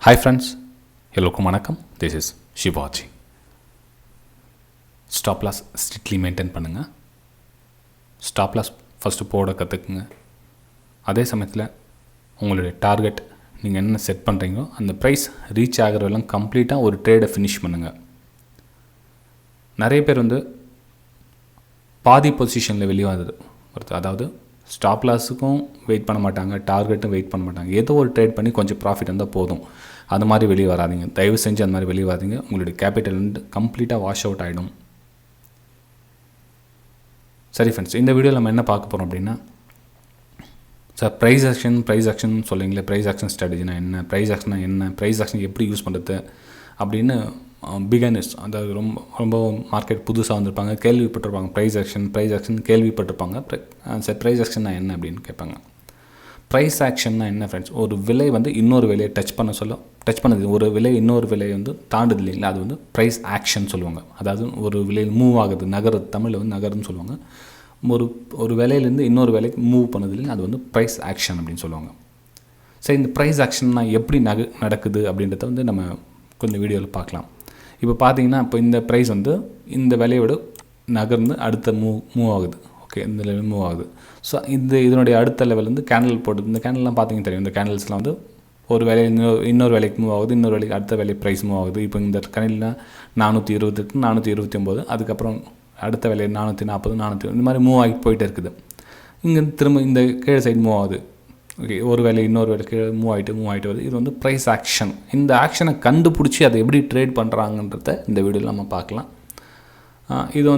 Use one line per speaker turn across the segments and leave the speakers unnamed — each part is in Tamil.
Hi friends, எல்லோருக்கும் வணக்கம். This is Shivaji. Stop loss strictly maintain பண்ணுங்கள். Stop loss ஃபஸ்ட்டு போட கற்றுக்குங்க. அதே சமயத்தில் உங்களுடைய டார்கெட் நீங்கள் என்ன செட் பண்ணுறீங்களோ அந்த ப்ரைஸ் ரீச் ஆகிறவெல்லாம் கம்ப்ளீட்டாக ஒரு ட்ரேடை ஃபினிஷ் பண்ணுங்கள். நிறைய பேர் பாதி பொசிஷனில் வெளியே வந்தது அதாவது ஸ்டாப் லாஸுக்கும் வெயிட் பண்ண மாட்டாங்க, டார்கெட்டும் வெயிட் பண்ண மாட்டாங்க. ஏதோ ஒரு ட்ரேட் பண்ணி கொஞ்சம் ப்ராஃபிட் இருந்தால் போதும். அது மாதிரி வெளியே வராதிங்க, தயவு செஞ்சு அந்த மாதிரி வெளியே வராதிங்க. உங்களுடைய கேபிட்டல் கம்ப்ளீட்டாக வாஷ் அவுட் ஆகிடும். சரி ஃப்ரெண்ட்ஸ், இந்த வீடியோவில் நம்ம என்ன பார்க்க போகிறோம் அப்படின்னா, சார் ப்ரைஸ் ஆக்ஷன் சொல்லுங்களே, ப்ரைஸ் ஆக்ஷன் ஸ்ட்ராட்டஜினா என்ன, ப்ரைஸ் ஆக்ஷனா என்ன, ப்ரைஸ் ஆக்ஷன் எப்படி யூஸ் பண்ணுறது அப்படின்னு பிகினர்ஸ், அதாவது ரொம்ப மார்க்கெட் புதுசாக வந்திருப்பாங்க, கேள்விப்பட்டிருப்பாங்க. ப்ரைஸ் ஆக்ஷன் கேள்விப்பட்டிருப்பாங்க. சார் ப்ரைஸ் ஆக்ஷன்னா என்ன அப்படின்னு கேட்பாங்க. ப்ரைஸ் ஆக்ஷன்னா என்ன ஃப்ரெண்ட்ஸ், ஒரு விலை இன்னொரு விலையை டச் பண்ணுது, ஒரு விலை இன்னொரு விலையை தாண்டுது இல்லைங்களா, அது ப்ரைஸ் ஆக்ஷன் சொல்லுவாங்க. அதாவது ஒரு விலையில் மூவ் ஆகுது, நகருது, தமிழில் நகருன்னு சொல்லுவாங்க. ஒரு விலையிலேருந்து இன்னொரு விலைக்கு மூவ் பண்ணுது இல்லைங்க, அது ப்ரைஸ் ஆக்ஷன் அப்படின்னு சொல்லுவாங்க. சரி, இந்த ப்ரைஸ் ஆக்ஷன்னா எப்படி நடக்குது அப்படின்றத நம்ம கொஞ்சம் வீடியோவில் பார்க்கலாம். இப்போ பார்த்தீங்கன்னா, இப்போ இந்த ப்ரைஸ் இந்த விலையோட நகர்ந்து அடுத்த மூவ் ஆகுது. ஓகே, இந்த லெவல் மூவ் ஆகுது. ஸோ இதனுடைய அடுத்த லெவல் கேண்டில் போடுது. இந்த கேண்டில்லாம் பார்த்தீங்கன்னா தெரியும். இந்த கேண்டில்ஸ்லாம் ஒரு வேலை இன்னொரு வேலைக்கு மூவ் ஆகுது, இன்னொரு வேலைக்கு அடுத்த வேலை ப்ரைஸ் மூவ் ஆகுது. இப்போ இந்த கேண்டில்லாம் 420 429, அதுக்கப்புறம் அடுத்த வேலை 440 400, இந்த மாதிரி மூவ் ஆகிட்டு போயிட்டே இருக்குது. இங்கே திரும்ப இந்த கீழே சைடு மூவ் ஆகுது. ஓகே, ஒரு வேலை இன்னொரு வேலைக்கு மூவ் ஆகிட்டு வருது. இது ப்ரைஸ் ஆக்ஷன். இந்த ஆக்ஷனை கண்டுபிடிச்சி அதை எப்படி ட்ரேட் பண்ணுறாங்கன்றத இந்த வீடியோவில் நம்ம பார்க்கலாம். இது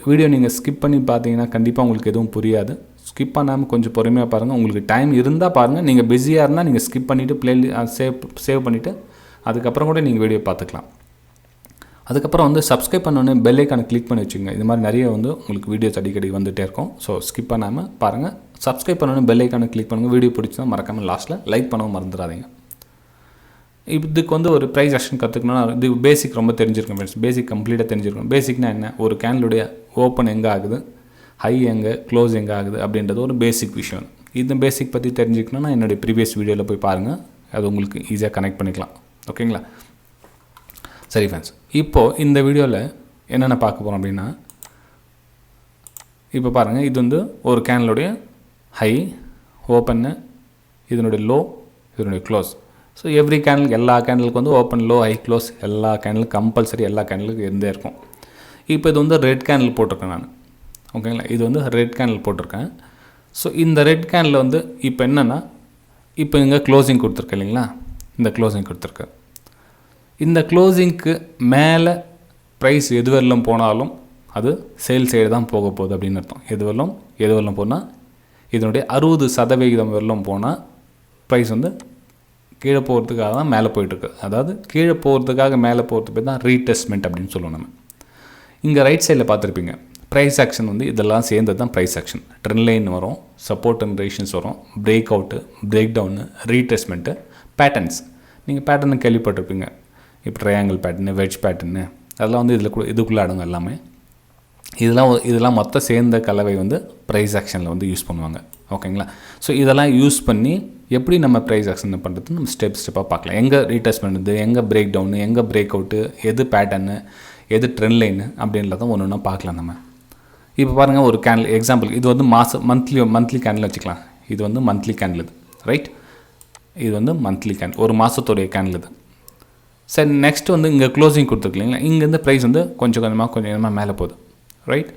வீடியோ நீங்கள் ஸ்கிப் பண்ணி பார்த்தீங்கன்னா கண்டிப்பாக உங்களுக்கு எதுவும் புரியாது. ஸ்கிப் பண்ணாமல் கொஞ்சம் பொறுமையாக பாருங்கள். உங்களுக்கு டைம் இருந்தால் பாருங்கள். நீங்கள் பிஸியாக இருந்தால் நீங்கள் ஸ்கிப் பண்ணிவிட்டு சேவ் பண்ணிவிட்டு அதுக்கப்புறம் கூட நீங்கள் வீடியோ பார்த்துக்கலாம். அதுக்கப்புறம் சப்ஸ்கிரைப் பண்ணோன்னே பெல் ஐக்கானை கிளிக் பண்ணி வச்சுங்க. இது மாதிரி நிறைய உங்களுக்கு வீடியோஸ் அடிக்கடி வந்துகிட்டே இருக்கும். ஸோ ஸ்கிப் பண்ணாமல் பாருங்கள். சப்ஸ்கிரைப் பண்ணோன்னே பெல் ஐக்கானை கிளிக் பண்ணுங்கள். வீடியோ பிடிச்சா மறக்காமல் லாஸ்ட்டில் லைக் பண்ணவும் மறந்துடாதீங்க. இதுக்கு ஒரு ப்ரைஸ் ஆக்ஷன் கற்றுக்கணும்னா இது பேசிக் ரொம்ப தெரிஞ்சிருக்கும் ஃப்ரெண்ட்ஸ். பேசிக் கம்ப்ளீட்டாக தெரிஞ்சிருக்கும். பேசிக்னா என்ன, ஒரு கேண்டலுடைய ஓப்பன் எங்கே ஆகுது, ஹை எங்கே, க்ளோஸ் எங்கே ஆகுது அப்படின்றது ஒரு பேசிக் விஷயம். இந்த பேசிக் பற்றி தெரிஞ்சுக்கணுன்னா என்னுடைய ப்ரீவியஸ் வீடியோவில் போய் பாருங்கள். அது உங்களுக்கு ஈஸியாக கனெக்ட் பண்ணிக்கலாம். ஓகேங்களா? சரி ஃப்ரெண்ட்ஸ், இப்போது இந்த வீடியோவில் என்னென்ன பார்க்க போகிறோம் அப்படின்னா, இப்போ பாருங்கள், இது ஒரு கேண்டலுடைய ஹை, ஓப்பன்னு, இதனுடைய லோ, இதனுடைய க்ளோஸ். ஸோ எவ்ரி கேண்டலுக்கு, எல்லா கேண்டலுக்கு ஓப்பன், லோ, ஹை, க்ளோஸ் எல்லா கேண்டலுக்கும் கம்பல்சரி எல்லா கேண்டலுக்கும் இருந்தே இருக்கும். இப்போ இது ரெட் கேண்டில் போட்டிருக்கேன் நான். ஓகேங்களா? இது ரெட் கேண்டில் போட்டிருக்கேன். ஸோ இந்த ரெட் கேண்டில் இப்போ என்னென்னா, இப்போ இங்கே க்ளோசிங் கொடுத்துருக்கேன் இல்லைங்களா, இந்த க்ளோசிங் கொடுத்துருக்கேன். இந்த க்ளோசிங்க்கு மேலே ப்ரைஸ் எது வரலும் போனாலும் அது சேல் சைடு தான் போக போகுது அப்படின்னு அர்த்தம். எது வரலும் போனால் இதனுடைய 60% வரலும் போனால் ப்ரைஸ் கீழே போகிறதுக்காக தான் மேலே போயிட்டுருக்கு. அதாவது கீழே போகிறதுக்காக மேலே போகிறது பேர் தான் ரீடெஸ்ட்மெண்ட் அப்படின்னு சொல்லுவோம் நம்ம. இங்கே ரைட் சைடில் பார்த்துருப்பீங்க, ப்ரைஸ் ஆக்ஷன் இதெல்லாம் சேர்ந்தது தான் ப்ரைஸ் ஆக்ஷன். ட்ரெண்ட் லைன் வரும், சப்போர்ட் அண்ட் ரெசிஸ்டன்ஸ் வரும், பிரேக் அவுட்டு, பிரேக் டவுனு, ரீடெஸ்ட்மெண்ட்டு, பேட்டர்ன்ஸ். நீங்கள் பேட்டர்னு கேள்விப்பட்டிருப்பீங்க. இப்போ ட்ரையாங்கிள் பேட்டர்னு, வெட்ஜ் பேட்டர்னு, அதெல்லாம் இதுக்குள்ளே அடங்கும் எல்லாமே. இதெல்லாம் மொத்தம் சேர்ந்த கலவை ப்ரைஸ் ஆக்ஷனில் யூஸ் பண்ணுவாங்க. ஓகேங்களா? ஸோ இதெல்லாம் யூஸ் பண்ணி எப்படி நம்ம ப்ரைஸ் ஆக்ஷன் பண்ணுறது நம்ம ஸ்டெப்பாக பார்க்கலாம். எங்கே ரீடெஸ்ட்மெண்ட், எங்கே பிரேக் டவுனு, எங்கே பிரேக் அவுட்டு, எது பேட்டர்னு, எது ட்ரெண்ட் லைனு அப்படின்றத ஒன்று ஒன்றா பார்க்கலாம் நம்ம. இப்போ பாருங்கள், ஒரு கேண்டில் எக்ஸாம்பிள், இது மந்த்லி கேண்டில் வச்சுக்கலாம். இது மந்த்லி கேண்டில் இது, ரைட்? இது மந்த்லி கேண்டில், ஒரு மாதத்துடைய கேண்டில் இது. சரி, நெக்ஸ்ட் இங்கே க்ளோசிங் கொடுத்துருக்கு இல்லைங்களா, இங்கேருந்து ப்ரைஸ் கொஞ்சம் கொஞ்சமாக மேலே போகுது, ரைட்?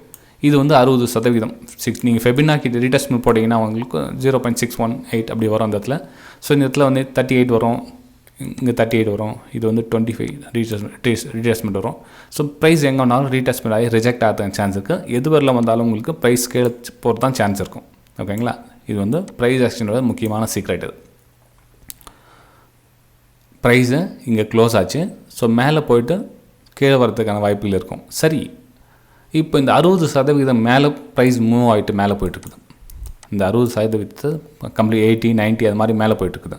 இது 60%. நீங்கள் ஃபெபினாக்கி ரீடெஸ்ட்மெண்ட் போட்டிங்கன்னா உங்களுக்கு 0.618 அப்படி வரும் அந்த இடத்துல. ஸோ இந்த இடத்துல 38 வரும், இங்கே 38 வரும், இது 25 ரீடெஸ்ட்மெண்ட் வரும். ஸோ ப்ரைஸ் எங்கே வந்தாலும் ரீடெஸ்ட்மெண்ட் ஆகி ரிஜெக்ட் ஆகிறதுக்கு சான்ஸ் இருக்குது. எது வரல வந்தாலும் உங்களுக்கு ப்ரைஸ் கீழே போகிறது தான் சான்ஸ் இருக்கும். ஓகேங்களா? இது ப்ரைஸ் ஆக்ஷனோட முக்கியமான சீக்ரெட். இது ப்ரைஸு இங்கே க்ளோஸ் ஆச்சு. ஸோ மேலே போயிட்டு கீழே வரதுக்கான வாய்ப்புகள் இருக்கும். சரி, இப்போ இந்த 60% மேலே ப்ரைஸ் மூவ் ஆகிட்டு மேலே போயிட்டுருக்குது. இந்த 60% கம்ப்ளீட் 80 90 அது மாதிரி மேலே போயிட்டுருக்குது.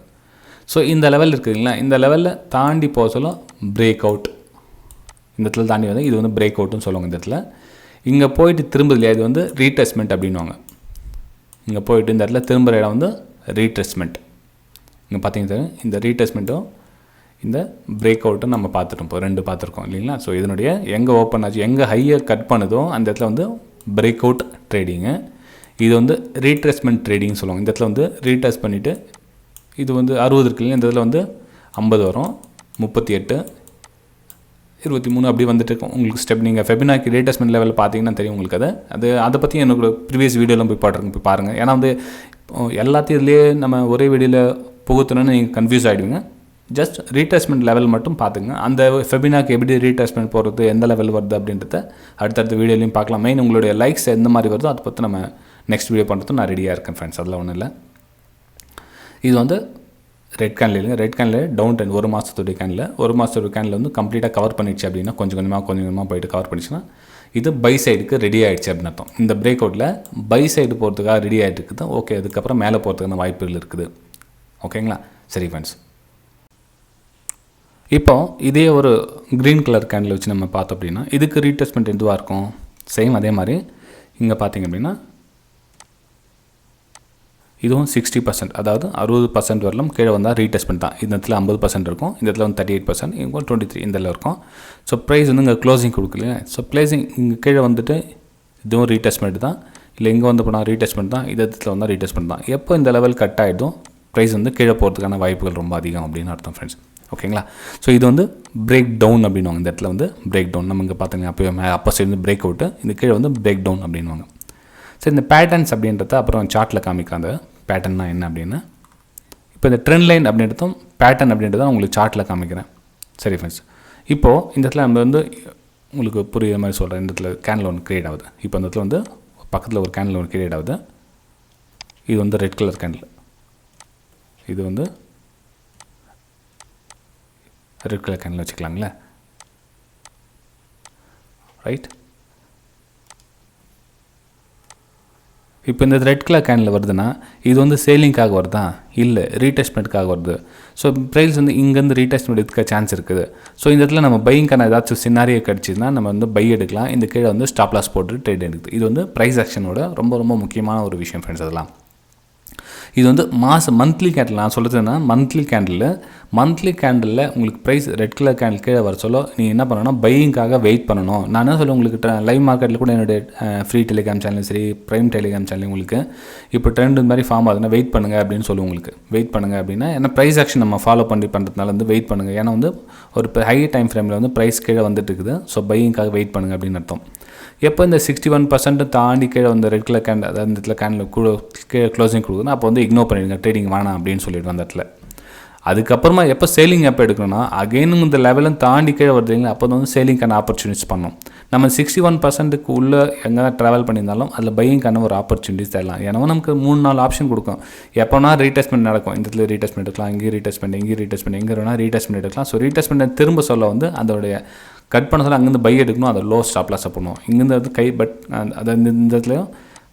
ஸோ இந்த லெவல் இருக்குதுங்களா, இந்த லெவலில் தாண்டி போக சொல்ல பிரேக் அவுட். இந்த இடத்துல தாண்டி இது பிரேக் அவுட்டுன்னு சொல்லுவாங்க. இந்த இடத்துல இங்கே போயிட்டு திரும்புது இல்லையா, இது ரீடெஸ்ட்மெண்ட் அப்படின்வாங்க. இங்கே போயிட்டு இந்த இடத்துல திரும்புகிற இடம் ரீடெஸ்ட்மெண்ட். இங்கே பார்த்தீங்கன்னா இந்த ரீடெஸ்ட்மெண்ட்டும் இந்த பிரேக் அவுட்டை நம்ம பார்த்துட்டோம், இப்போ 2 பார்த்துருக்கோம் இல்லைங்களா. ஸோ இதனுடைய எங்கே ஓப்பன் ஆச்சு, எங்கே ஹையை கட் பண்ணுதோ அந்த இடத்துல வந்து பிரேக் அவுட் ட்ரேடிங்கு. இது வந்து ரீட்ரேஸ்மெண்ட் ட்ரேடிங் சொல்லுவாங்க. இந்த இடத்துல வந்து ரீட்ரேஸ் பண்ணிவிட்டு இது வந்து 60 இருக்கு இல்லையா, இந்த இதில் வந்து 50 வரும், 38, 23 அப்படி வந்துட்டு இருக்கும் உங்களுக்கு ஸ்டெப். நீங்கள் ஃபெபினாக்கி ரீட்ரேஸ்மெண்ட் லெவலில் பார்த்தீங்கன்னா தெரியும் உங்களுக்கு. அதை பற்றி என்னோட ப்ரீவியஸ் வீடியோலாம் போய் பாருங்கள். ஏன்னா வந்து எல்லாத்தையும் இதுலேயே நம்ம ஒரே வீடியோவில் புகுத்தணும்னு நீங்கள் கன்ஃபியூஸ் ஆகிடுவீங்க. ஜஸ்ட் ரீட்ரேஸ்மெண்ட் லெவல் மட்டும் பார்த்துங்க. அந்த ஃபெபினாக்கு எப்படி ரீட்ரேஸ்மெண்ட் போகிறது, எந்த லெவல் வருது அப்படின்றத அடுத்தடுத்த வீடியோலையும் பார்க்கலாம். மெயின் உங்களுடைய லைக்ஸ் எந்த மாதிரி வருதோ அதை பற்றி நம்ம நெக்ஸ்ட் வீடியோ பண்ணுறது நான் ரெடியாக இருக்கேன் ஃப்ரெண்ட்ஸ், அதெல்லாம் ஒன்றும் இல்லை. இது வந்து ரெட் கேண்டில் இல்லைங்க, ரெட் கேண்டில் டவுன் ட்ரெண்ட் 1 மாதத்துடைய கேண்டில், 1 மாதத்துடைய கேண்டில் வந்து கம்ப்ளீட்டாக கவர் பண்ணிடுச்சு அப்படின்னா, கொஞ்சம் கொஞ்சமாக போயிட்டு கவர் பண்ணிச்சுன்னா இது பை சைடுக்கு ரெடி ஆகிடுச்சு அப்படின்னு அர்த்தம். இந்த பிரேக் அவுட்டில் பை சைடு போகிறதுக்காக ரெடி ஆகிட்டு இருக்குது. ஓகே, அதுக்கப்புறம் மேலே போகிறதுக்கான வாய்ப்புகள் இருக்குது. ஓகேங்களா, சரி ஃப்ரெண்ட்ஸ். இப்போ இதே ஒரு க்ரீன் கலர் கேண்டில் வச்சு நம்ம பார்த்தோம் அப்படின்னா இதுக்கு ரீட்ரேஸ்மெண்ட் எதுவாக இருக்கும், சேம் அதே மாதிரி இங்கே பார்த்தீங்க அப்படின்னா இதுவும் 60%, அதாவது 60% வரலும் கீழே வந்தால் ரீட்ரேஸ்மெண்ட் தான். இந்த இடத்துல 50% இருக்கும், இந்த இடத்துல வந்து 38%, இங்கே 23 இந்த இடத்துல இருக்கும். ஸோ ப்ரைஸ் வந்து இங்கே க்ளோசிங் கொடுக்கலையே, ஸோ ப்ரைஸிங் இங்கே கீழே வந்துட்டு இதுவும் ரீட்ரேஸ்மெண்ட் தான், இல்லை இங்கே வந்து போனால் ரீட்ரேஸ்மெண்ட் தான், இந்த இடத்துல வந்தால் ரீட்ரேஸ்மெண்ட் தான். எப்போ இந்த லெவல் கட் ஆகிடும் ப்ரைஸ் வந்து கீழே போகிறதுக்கான வாய்ப்புகள் ரொம்ப அதிகம் அப்படின்னு அர்த்தம் ஃப்ரெண்ட்ஸ். ஓகேங்களா, ஸோ இது வந்து பிரேக் டவுன் அப்படின்வாங்க. இந்த இடத்துல வந்து பிரேக் டவுன், நம்ம இங்கே பார்த்தீங்கன்னா அப்போ சைடு வந்து பிரேக் அவுட்டு, இந்த கீழே வந்து பிரேக் டவுன் அப்படின்வாங்க. சரி, இந்த பேட்டர்ன்ஸ் அப்படின்றத அப்புறம் சார்ட்டில் காமிக்கலாம். அந்த பேட்டர்னா என்ன அப்படின்னு இப்போ இந்த ட்ரெண்ட் லைன் அப்படின்றதும் பேட்டர்ன் அப்படின்றத உங்களுக்கு சார்ட்டில் காமிக்கிறேன். சரி ஃப்ரெண்ட்ஸ், இப்போது இந்த இடத்துல நம்ம வந்து உங்களுக்கு புரியுற மாதிரி சொல்கிறேன். இந்த இடத்துல கேண்டில் ஒன்று க்ரியேட் ஆகுது. இப்போ இந்த இடத்துல வந்து பக்கத்தில் ஒரு கேண்டில் ஒன்று க்ரியேட் ஆகுது. இது வந்து ரெட் கலர் கேண்டில், இது வந்து ரெட் கலர் கேண்டில் வச்சுக்கலாங்களே, ரைட். இப்போ இந்த ரெட் கலர் கேண்டில் வருதுன்னா இது வந்து சேலிங்காக வருதா, இல்லை ரீட்ரேஸ்மெண்ட்டுக்காக வருது. ஸோ ப்ரைஸ் வந்து இங்கேருந்து ரீட்ரேஸ்மெண்ட் எடுக்க சான்ஸ் இருக்குது. ஸோ இந்த இடத்துல நம்ம பையிங்கான ஏதாச்சும் சினாரியோ கிடச்சிதுன்னா நம்ம வந்து பை எடுக்கலாம். இந்த கீழே வந்து ஸ்டாப் லாஸ் போட்டு ட்ரேட் எடுக்குது. இது வந்து ப்ரைஸ் ஆக்ஷனோட ரொம்ப ரொம்ப முக்கியமான ஒரு விஷயம் ஃப்ரெண்ட்ஸ். அதெல்லாம் இது வந்து மந்த்லி கேண்டில் நான் சொல்கிறதுன்னா மந்த்லி கேண்டிலில் உங்களுக்கு ப்ரைஸ் ரெட் கலர் கேண்டில் கீழே வர சொல்ல நீங்கள் என்ன பண்ணணும்னா பையிங்காக வெயிட் பண்ணணும். நான் என்ன சொல்ல உங்களுக்கு லைவ் மார்க்கெட்டில் கூட என்னுடைய ஃப்ரீ டெலிகிராம் சேனலும் சரி, ப்ரைம் டெலிகிராம் சேனலும் உங்களுக்கு இப்போ ட்ரெண்ட் மாதிரி ஃபார்ம் ஆகுதுன்னா வெயிட் பண்ணுங்கள் அப்படின்னு சொல்லுவோம். உங்களுக்கு வெயிட் பண்ணுங்கள் அப்படின்னா ஏன்னா ப்ரைஸ் ஆக்ஷன் நம்ம ஃபாலோ பண்ணுறதுனால வந்து வெயிட் பண்ணுங்கள். ஏன்னா வந்து ஒரு ஹை டைம் ஃப்ரேமில் வந்து ப்ரைஸ் கீழே வந்துட்டு இருக்குது. ஸோ பையிங்காக வெயிட் பண்ணுங்கள் அப்படின்னு அர்த்தம். எப்போ இந்த 61% தாண்டி கீழே வந்து ரெட் கலர் கேண்டில், அதாவது இந்த இடத்துல கேண்டில் கீழே க்ளோசிங் கொடுக்குதுன்னா அப்போ வந்து இக்னோர் பண்ணிடுங்க, ட்ரேடிங் வேணாம் அப்படின்னு சொல்லிவிடுவோம் அந்த இடத்துல. அதுக்கப்புறமா எப்போ சேலிங் எப்போ எடுக்கணும்னா அகெயினும் இந்த லெவலும் தாண்டி கீழே வருதுங்களா, அப்போ வந்து சேலிங்கான ஆப்பர்ச்சுனிட்டிஸ் பண்ணணும். நம்ம 61%க்கு உள்ளே எங்கே ட்ராவல் பண்ணியிருந்தாலும் அதில் பையிங்கான ஒரு ஆப்பர்ச்சுனிட்டிஸ் தரலாம். ஏன்னா நமக்கு 3-4 ஆப்ஷன் கொடுக்கும். எப்போனா ரீட்ரேஸ்மெண்ட் நடக்கும், இந்த இடத்துல ரீட்ரேஸ்மெண்ட் எடுக்கலாம், இங்கே ரீட்ரேஸ்மெண்ட் எங்கே வேணால் ரீட்ரேஸ்மெண்ட் எடுக்கலாம். ஸோ ரீட்ரேஸ்மெண்ட் திரும்ப சொல்ல வந்து அதோடைய கட் பண்ண சொல்ல அங்கேருந்து பை எடுக்கணும், அதை லோ ஸ்டாப் லாஸை பண்ணணும். இங்கேருந்து வந்து அதை இந்த இடத்துலையும்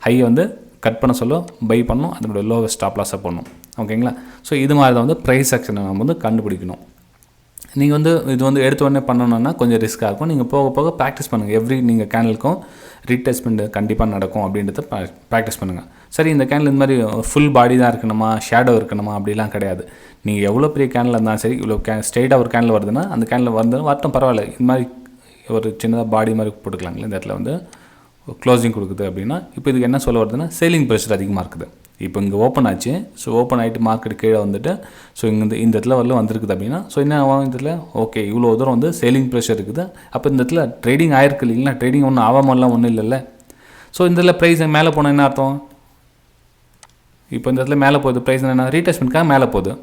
ஹையை வந்து கட் பண்ண சொல்ல பை பண்ணணும், அதனுடைய லோ ஸ்டாப் லாஸை பண்ணணும். ஓகேங்களா, ஸோ இது மாதிரி தான் வந்து ப்ரைஸ் ஆக்ஷனை நம்ம வந்து கண்டுபிடிக்கணும். நீங்கள் வந்து இது வந்து எடுத்த உடனே பண்ணணுன்னா கொஞ்சம் ரிஸ்க்காக இருக்கும். நீங்கள் போக போக ப்ராக்டிஸ் பண்ணுங்கள். நீங்கள் கேண்டலுக்கும் ரீட்ரேஸ்மெண்ட் கண்டிப்பாக நடக்கும் அப்படின்றத ப்ராக்டிஸ் பண்ணுங்கள். சரி, இந்த கேண்டில் இந்த மாதிரி ஃபுல் பாடி தான் இருக்கணுமா, ஷேடோ இருக்கணுமா அப்படிலாம் கிடையாது. நீங்கள் எவ்வளோ பெரிய கேண்டில் இருந்தாலும் சரி, இவ்வளோ ஸ்ட்ரெயிட்டாக ஒரு கேண்டில் வருதுன்னா அந்த கேண்டில் வரட்டும் பரவாயில்ல. இந்த மாதிரி ஒரு சின்னதாக பாடி மாதிரி போட்டுக்கலாங்களே. இந்த இடத்துல வந்து க்ளோசிங் கொடுக்குது அப்படின்னா இப்போ இதுக்கு என்ன சொல்ல வருதுன்னா சேலிங் ப்ரெஷர் அதிகமாக இருக்குது. இப்போ இங்கே ஓப்பன் ஆச்சு. ஸோ ஓப்பன் ஆகிட்டு மார்க்கெட் கீழே வந்துட்டு ஸோ இந்த இடத்துல வந்துருக்குது அப்படின்னா ஸோ என்ன ஆகும், இந்த இடத்துல ஓகே இவ்வளோ தூரம் வந்து சேலிங் ப்ரெஷர் இருக்குது. அப்போ இந்த இடத்துல ட்ரேடிங் ஆயிருக்கு இல்லைங்களா, ட்ரேடிங் ஒன்றும் ஆகாமலாம் ஒன்றும் இல்லைல்ல. ஸோ இந்த இடத்துல ப்ரைஸ் மேலே போனால் என்ன அர்த்தம், இப்போ இந்த இடத்துல மேலே போகுது, ப்ரைஸ் என்ன ரீட்ரேஸ்மெண்ட்காக மேலே போகுது.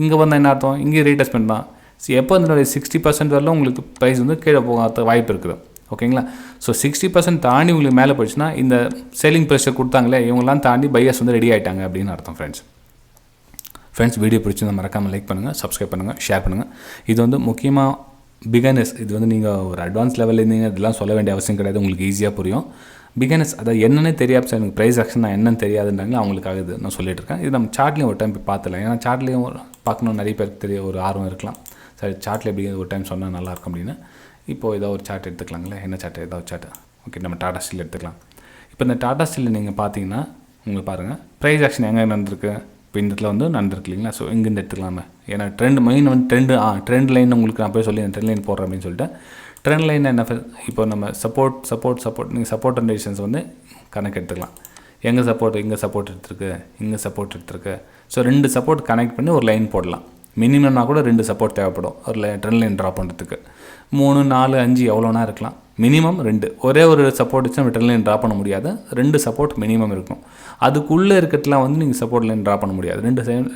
இங்கே வந்தால் என்ன அர்த்தம், இங்கே ரீட்ரேஸ்மெண்ட் தான். ஸோ எப்போ இதனுடைய 60% வரலாம் உங்களுக்கு ப்ரைஸ் வந்து கீழே போகாத வாய்ப்பு இருக்குது. ஓகேங்களா, ஸோ 60% தாண்டி உங்களுக்கு மேலே போயிடுச்சுன்னா இந்த சேலிங் ப்ரெஷர் கொடுத்தாங்களே இவங்களாம் தாண்டி பையர்ஸ் வந்து ரெடி ஆகிட்டாங்க அப்படின்னு அர்த்தம். ஃப்ரெண்ட்ஸ் வீடியோ பிடிச்சிருந்தா மறக்காமல் லைக் பண்ணுங்கள், சப்ஸ்கிரைப் பண்ணுங்கள், ஷேர் பண்ணுங்கள். இது வந்து முக்கியமாக பிகினர்ஸ், இது வந்து நீங்கள் ஒரு அட்வான்ஸ் லெவலில் இருந்தீங்க இதெல்லாம் சொல்ல வேண்டிய அவசியம் கிடையாது, உங்களுக்கு ஈஸியாக புரியும். பிகினர்ஸ் அதாவது என்னென்னே தெரியாது சார், எனக்கு ப்ரைஸ் ஆக்ஷன் நான் என்னன்னு தெரியாதுன்றாங்களே அவங்களுக்காக இது நான் சொல்லிட்டு இருக்கேன். இது நம்ம சார்ட்லேயும் ஒரு டைம் போய் பார்த்துலாம். ஏன்னா சார்ட்லேயும் பார்க்கணும் நிறைய பேருக்கு தெரிய ஒரு ஆர்வம் இருக்கலாம். சரி, சார்ட்டில் எப்படி ஒரு டைம் சொன்னால் நல்லாயிருக்கும் அப்படின்னு. இப்போது ஏதோ ஒரு சார்ட் எடுத்துக்கலாங்களே, என்ன சார்ட், ஏதோ ஒரு சார்ட். ஓகே, நம்ம டாடா ஸ்டீல் எடுத்துக்கலாம். இப்போ இந்த டாடா ஸ்டீலில் நீங்கள் பார்த்தீங்கன்னா உங்களுக்கு பாருங்கள் ப்ரைஸ் ஆக்ஷன் எங்கே நடந்திருக்கு. இப்போ இந்த இடத்துல வந்து நடந்திருக்கு இல்லைங்களா. ஸோ இங்கேருந்து எடுத்துக்கலாமே, ஏன்னா மெயின் வந்து ட்ரெண்ட் லைன் உங்களுக்கு நான் போய் சொல்லி ட்ரெண்ட் லைன் போடுறேன் அப்படின்னு சொல்லிட்டு ட்ரெண்ட் லைன் என்ன இப்போ நம்ம சப்போர்ட் நீங்கள் சப்போர்ட் அண்ட் ரெசிஸ்டன்ஸ் வந்து கணக்கு எடுத்துக்கலாம். எங்கே சப்போர்ட் எடுத்துருக்கு. ஸோ 2 சப்போர்ட் கனெக்ட் பண்ணி ஒரு லைன் போடலாம். மினிமம்னா கூட 2 சப்போர்ட் தேவைப்படும் ஒரு ட்ரெண்ட் லைன் ட்ரா பண்ணுறதுக்கு. 3, 4, 5 எவ்வளோனா இருக்கலாம். மினிமம் 2. ஒரே ஒரு சப்போர்ட் வச்சு நம்ம ட்ரெண்ட் லைன் ட்ரா பண்ண முடியாது. 2 சப்போர்ட் மினிமம் இருக்கணும். அதுக்குள்ளே இருக்கிறதுலாம் வந்து நீங்கள் சப்போர்ட் லைன் ட்ரா பண்ண முடியாது.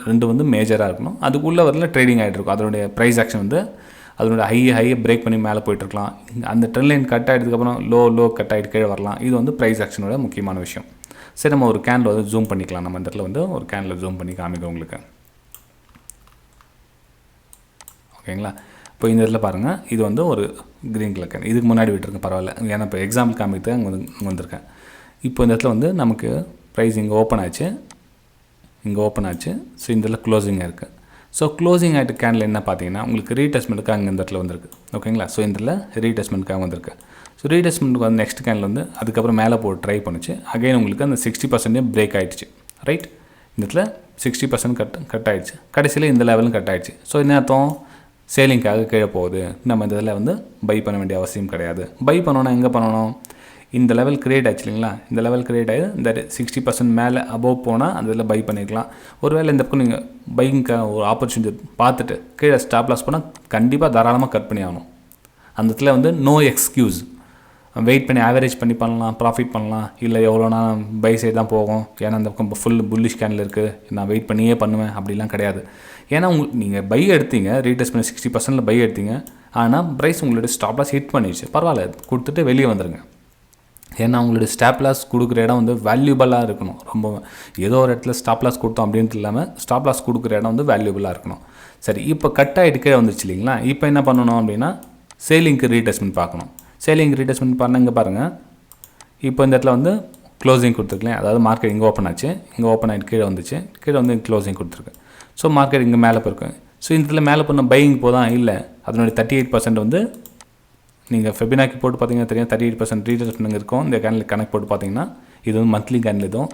2 வந்து மேஜராக இருக்கணும். அதுக்குள்ளே வரல ட்ரேடிங் ஆகிட்டு இருக்கும். அதனுடைய ப்ரைஸ் ஆக்ஷன் வந்து அதனுடைய ஹையை பிரேக் பண்ணி மேலே போயிட்டுருக்கலாம். அந்த ட்ரெண்ட் லைன் கட் ஆகிட்டதுக்கப்புறம் லோ கட் ஆகிட்டு கீழே வரலாம். இது வந்து ப்ரைஸ் ஆக்ஷனோட முக்கியமான விஷயம். சரி, நம்ம ஒரு கேண்டில் வந்து ஜூம் பண்ணிக்கலாம். நம்ம இந்த இடத்துல வந்து ஒரு கேண்டில் ஜூம் பண்ணி காமிக்கும் உங்களுக்கு. ஓகேங்களா? இப்போ இந்த இடத்துல பாருங்கள், இது வந்து ஒரு க்ரீன் கலர் கேன். இதுக்கு முன்னாடி விட்டுருக்கேன், பரவாயில்ல. ஏன்னா இப்போ எக்ஸாம்பிள் காமிக்கு இங்கே வந்திருக்கேன். இப்போ இந்த இடத்துல வந்து நமக்கு ப்ரைஸ் இங்கே ஓப்பன் ஆச்சு. ஸோ இந்த இடத்துல க்ளோசிங்காக இருக்குது. ஸோ க்ளோசிங் ஆகிட்டு கேண்டில் என்ன பார்த்தீங்கன்னா உங்களுக்கு ரீடெஸ்ட்மெண்ட்டுக்காக அங்கே இந்த இடத்துல வந்திருக்கு. ஓகேங்களா? ஸோ இந்த இடத்துல ரீடெஸ்ட்மெண்ட்டுக்காக வந்திருக்கு. ஸோ ரீடெஸ்ட்மெண்ட்டுக்கு வந்து நெக்ஸ்ட் கேண்டில் வந்து அதுக்கப்புறம் மேலே போட்டு ட்ரை பண்ணிச்சு. அகைன் உங்களுக்கு அந்த 60% பிரேக் ஆகிடுச்சு. ரைட்? இந்த இடத்துல 60% கட் ஆகிடுச்சு. கடைசியில் இந்த லெவலும் கட் ஆகிடுச்சு. ஸோ என்ன அர்த்தம்? சேலிங்காக கீழே போகுது. நம்ம இந்த இதில் வந்து பை பண்ண வேண்டிய அவசியம் கிடையாது. பை பண்ணோன்னா எங்கே பண்ணணும்? இந்த லெவல் கிரியேட் ஆச்சு இல்லைங்களா? இந்த லெவல் கிரியேட் ஆகி இந்த 60% மேலே அபோவ் போனால் அந்த இதில் பை பண்ணிக்கலாம். ஒருவேளை இந்த பக்கம் நீங்கள் பைக்காக ஒரு ஆப்பர்ச்சுனிட்டி பார்த்துட்டு கீழே ஸ்டாப் லாஸ் போனால் கண்டிப்பாக தாராளமாக கட் பண்ணி ஆகணும். அந்த இடத்துல வந்து நோ எக்ஸ்கியூஸ். வெயிட் பண்ணி ஆவரேஜ் பண்ணி பண்ணலாம், ப்ராஃபிட் பண்ணலாம், இல்லை எவ்வளோனா பை சைடு தான் போகும், ஏன்னா அந்த பக்கம் ஃபுல் புல்லிஷ் கேண்டில் இருக்குது, நான் வெயிட் பண்ணியே பண்ணுவேன் அப்படிலாம் கிடையாது. ஏன்னா நீங்கள் பை எடுத்தீங்க, ரீடெஸ்ட் பண்ணி 60% பை எடுத்தீங்க, ஆனால் ப்ரைஸ் உங்களுடைய ஸ்டாப் லாஸ் ஹிட் பண்ணிடுச்சு. பரவாயில்ல, கொடுத்துட்டு வெளியே வந்துடுங்க. ஏன்னா உங்களுடைய ஸ்டாப் லாஸ் கொடுக்குற இடம் வந்து வேல்யூபலாக இருக்கணும். ரொம்ப ஏதோ ஒரு இடத்துல ஸ்டாப் லாஸ் கொடுத்தோம் அப்படின்ட்டு இல்லாமல் ஸ்டாப் லாஸ் கொடுக்குற இடம் வந்து வேல்யூபலாக இருக்கணும். சரி, இப்போ கட் ஆகிட்டு கீழே வந்துச்சு இல்லைங்களா? இப்போ என்ன பண்ணணும் அப்படின்னா சேலிங்க்கு ரீடெஸ்ட்மெண்ட் பார்க்கணும். சேலிங் ரீடெஸ்ட்மெண்ட் பண்ண இங்கே பாருங்கள். இப்போ இந்த இடத்துல வந்து க்ளோசிங் கொடுத்துருக்கேன். அதாவது மார்க்கெட் இங்கே ஓப்பன் ஆச்சு, இங்கே ஓப்பன் ஆகிட்டு கீழே வந்துச்சு, கீழே வந்து க்ளோசிங் கொடுத்துருக்கு. ஸோ மார்க்கெட் இங்கே மேலே போயிருக்கு. ஸோ இந்த இடத்துல மேலே பண்ண பையிங் போதான் இல்லை, அதனுடைய 38% வந்து நீங்கள் ஃபெபினாக்கி போட்டு பார்த்தீங்கன்னா தெரியும், 38% ரீடெஸ்ட்மெண்ட் இருக்கும். இந்த கேண்டில் கணக்கு போட்டு பார்த்தீங்கன்னா இது வந்து மந்த்லி கேண்டில் இதுவும்.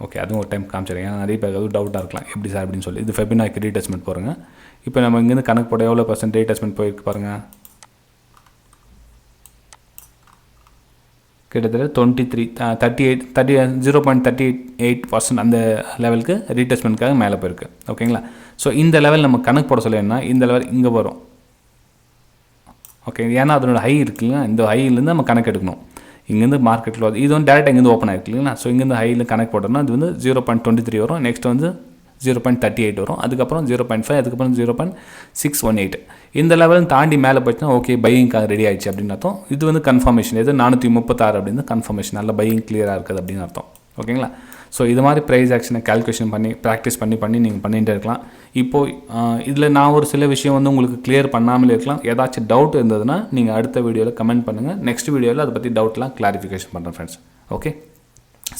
ஓகே, அதுவும் ஒரு டைம் காமிச்சிருக்கேன். ஏன்னா நிறைய பேருக்கு டவுட்டாக இருக்கலாம் எப்படி சார் அப்படின்னு சொல்லி. இது ஃபெபினாக்கி ரீடெஸ்ட்மெண்ட் போகிறேங்க. இப்போ நம்ம இங்கேருந்து கணக்கு போட எவ்வளோ % ரீடெஸ்ட்மெண்ட் போயிருக்கு பாருங்கள். கிட்டத்தட்ட 0.38% அந்த லெவலுக்கு ரீடெஸ்ட்மெண்ட்காக மேலே போயிருக்கு. ஓகேங்களா? ஸோ இந்த லெவல் நம்ம கணக்கு போட சொல்லினா இந்த லெவல் இங்கே வரும். ஓகே, ஏன்னா அதனோட ஹை இருக்குல்லைங்களா? இந்த ஹையிலேருந்து நம்ம கணக்கு எடுக்கணும். இங்கேருந்து மார்க்கெட்டில் இது வந்து டேரெக்டாக இங்கேருந்து ஓப்பன் ஆகிருக்கு இல்லைங்களா? ஸோ இங்கேருந்து ஹையில் கணக்கு போட்டோம்னா அது வந்து 0.23 வரும். நெக்ஸ்ட் வந்து 0.38 வரும். அதுக்கப்புறம் 0.5, அதுக்கப்புறம் 0.618. இந்த லெவலும் தாண்டி மேலே போச்சுன்னா ஓகே, பையிங்காக ரெடி ஆகிடுச்சு அப்படின்னு அர்த்தம். இது வந்து கன்ஃபர்மேஷன். எது 436 அப்படின்னு கன்ஃபர்மேஷன், நல்ல பையிங் கிளியராக இருக்குது அப்படின்னு அர்த்தம். ஓகேங்களா? ஸோ இது மாதிரி ப்ரைஸ் ஆக்ஷனை கால்குலேஷன் பண்ணி ப்ராக்டிஸ் பண்ணி நீங்கள் பண்ணிகிட்டே இருக்கலாம். இப்போது இதில் நான் ஒரு சில விஷயம் வந்து உங்களுக்கு கிளியர் பண்ணாமலே இருக்கலாம். ஏதாச்சும் டவுட் இருந்ததுன்னா நீங்கள் அடுத்த வீடியோவில் கமெண்ட் பண்ணுங்கள். நெக்ஸ்ட் வீடியோவில் அதை பற்றி டவுட்லாம் கிளாரிஃபிகேஷன் பண்ணுறேன் ஃப்ரெண்ட்ஸ். ஓகே,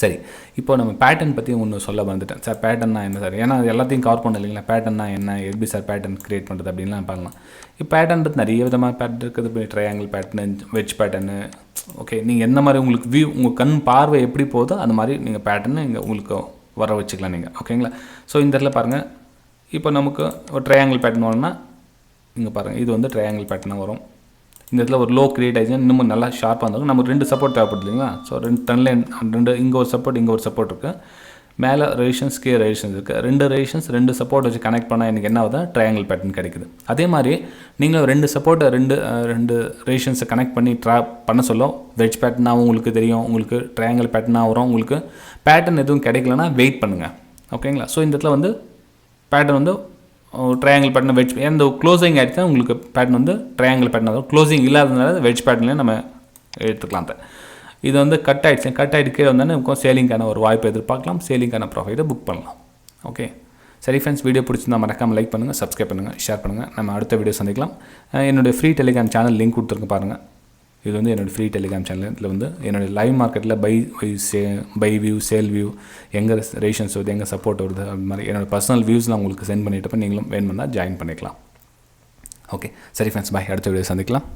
சரி. இப்போ நம்ம பேட்டர்ன் பற்றி ஒன்று சொல்ல வந்துட்டேன் சார். பேட்டர்னா என்ன சார்? ஏன்னா அது எல்லாத்தையும் கவர் பண்ண இல்லைங்களா? பேட்டர்னா என்ன, எப்படி சார் பேட்டர்ன் கிரியேட் பண்ணுறது அப்படின்லாம் பார்க்கலாம். இப்போ பேட்டர்ன்றது நிறைய விதமாக பேட்டர்ன் இருக்குது. இப்போ triangle pattern, veg pattern. Okay, நீங்கள் எந்த மாதிரி உங்களுக்கு வியூ, உங்கள் கண் பார்வை எப்படி போதோ அந்த மாதிரி நீங்கள் பேட்டர்னு இங்கே உங்களுக்கு வர வச்சுக்கலாம் நீங்கள். ஓகேங்களா? ஸோ இந்த இடத்துல பாருங்கள். இப்போ நமக்கு ஒரு ட்ரையாங்கிள் பேட்டர்ன் வரணும்னா இங்கே பாருங்கள், இது வந்து ட்ரையாங்கிள் பேட்டர்னாக வரும். இந்த இடத்துல ஒரு லோ கிரியேட் ஆகிடுச்சுன்னா இன்னும் நல்லா ஷார்ப்பாக இருந்தாலும் நமக்கு 2 சப்போர்ட் தேவைப்படுது இல்லைங்களா? ஸோ 2 ட்ரெண்ட்லைன், 2 இங்கே ஒரு சப்போர்ட், இங்கே ஒரு சப்போர்ட் இருக்குது. மேலே ரெசிஸ்டன்ஸ், கீழே ரெசிஸ்டன்ஸ் இருக்குது. 2 ரெசிஸ்டன்ஸ் 2 சப்போர்ட் வச்சு கனெக்ட் பண்ணால் எனக்கு என்ன ஆகுது? ட்ரையாங்கிள் பேட்டர்ன் கிடைக்குது. அதே மாதிரி நீங்கள் 2 சப்போர்ட்டை 2 ரெசிஸ்டன்ஸை கனெக்ட் பண்ணி பண்ண சொல்ல வெஜ் பேட்டர்னாகவும் உங்களுக்கு தெரியும், உங்களுக்கு ட்ரையாங்கிள் பேட்டர்னாக வரும். உங்களுக்கு பேட்டர்ன் எதுவும் கிடைக்கலன்னா வெயிட் பண்ணுங்கள். ஓகேங்களா? ஸோ இந்த இடத்துல வந்து பேட்டர்ன் வந்து ட்ரையாங்கிள் பேட்டர்ன் வெஜ், எந்த க்ளோசிங் ஆகிடுச்சுன்னா உங்களுக்கு பேட்டர்ன் வந்து ட்ரையாங்கிள் பேட்டர்ன் வரும். க்ளோசிங் இல்லாததுனால வெஜ் பேட்டர்ன்லேயே நம்ம எடுத்துக்கலாம். இது வந்து கட் ஆகிட்டு கீழே வந்தானே நமக்கு சேலிங்கான ஒரு வாய்ப்பு எதிர்பார்க்கலாம். சேலிங்கான ப்ராஃபிட்டை புக் பண்ணலாம். ஓகே, சரி ஃப்ரெண்ட்ஸ், வீடியோ பிடிச்சிருந்தா மறக்காமல் லைக் பண்ணுங்கள், சப்ஸ்கிரைப் பண்ணுங்கள், ஷேர் பண்ணுங்கள். நம்ம அடுத்த வீடியோ சந்திக்கலாம். என்னுடைய ஃப்ரீ டெலிகிராம் சேனல் லிங்க் கொடுத்துருங்க பாருங்கள். இது வந்து என்னோடய ஃப்ரீ டெலிகிராம் சேனல். இதில் வந்து என்னுடைய லைவ் மார்க்கெட்டில் பை வியூ, சேல் வியூ, எங்கே ரேஷன்ஸ் வருது, எங்கே சப்போர்ட் வருது, அது மாதிரி என்னோடய பர்சனல் வியூஸ்லாம் உங்களுக்கு சென்ட் பண்ணிவிட்டு நீங்களும் வேணும்னா ஜாயின் பண்ணிக்கலாம். ஓகே, சரி ஃப்ரெண்ட்ஸ், பாய். அடுத்த வீடியோ சந்திக்கலாம்.